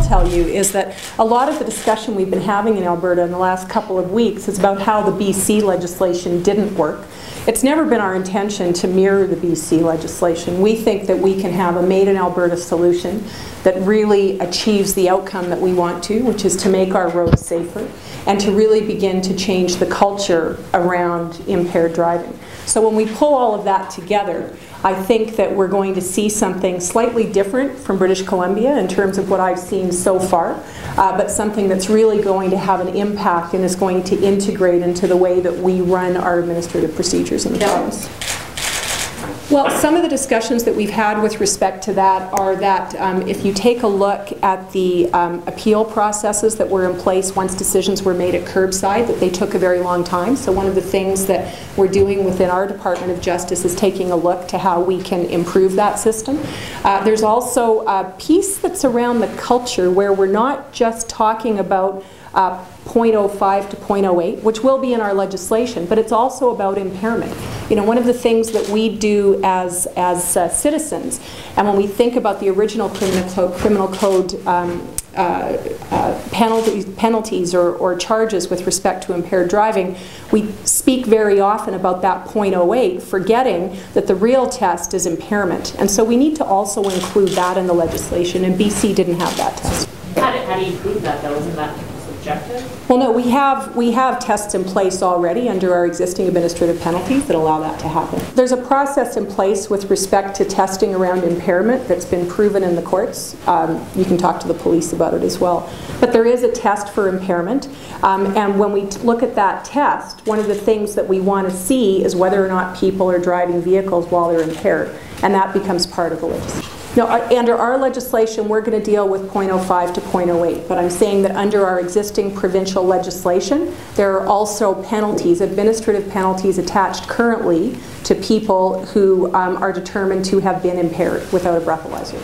tell you is that a lot of the discussion we've been having in Alberta in the last couple of weeks is about how the BC legislation didn't work. It's never been our intention to mirror the BC legislation. We think that we can have a made-in-Alberta solution that really achieves the outcome that we want to, which is to make our roads safer and to really begin to change the culture around impaired driving. So when we pull all of that together, I think that we're going to see something slightly different from British Columbia in terms of what I've seen so far, but something that's really going to have an impact and is going to integrate into the way that we run our administrative procedures in the province. Well, some of the discussions that we've had with respect to that are that if you take a look at the appeal processes that were in place once decisions were made at curbside, that they took a very long time. So one of the things that we're doing within our Department of Justice is taking a look to how we can improve that system. There's also a piece that's around the culture where we're not just talking about 0.05 to 0.08, which will be in our legislation, but it's also about impairment. You know, one of the things that we do as citizens, and when we think about the original criminal code penalties or charges with respect to impaired driving, we speak very often about that 0.08, forgetting that the real test is impairment. And so we need to also include that in the legislation, and BC didn't have that test. How do you include that, though? Isn't that subjective? Well, no, we have tests in place already under our existing administrative penalties that allow that to happen. There's a process in place with respect to testing around impairment that's been proven in the courts. You can talk to the police about it as well. But there is a test for impairment, and when we look at that test, one of the things that we want to see is whether or not people are driving vehicles while they're impaired, and that becomes part of the legislation. Now, under our legislation, we're going to deal with 0.05 to 0.08, but I'm saying that under our existing provincial legislation, there are also penalties, administrative penalties attached currently to people who are determined to have been impaired without a breathalyzer.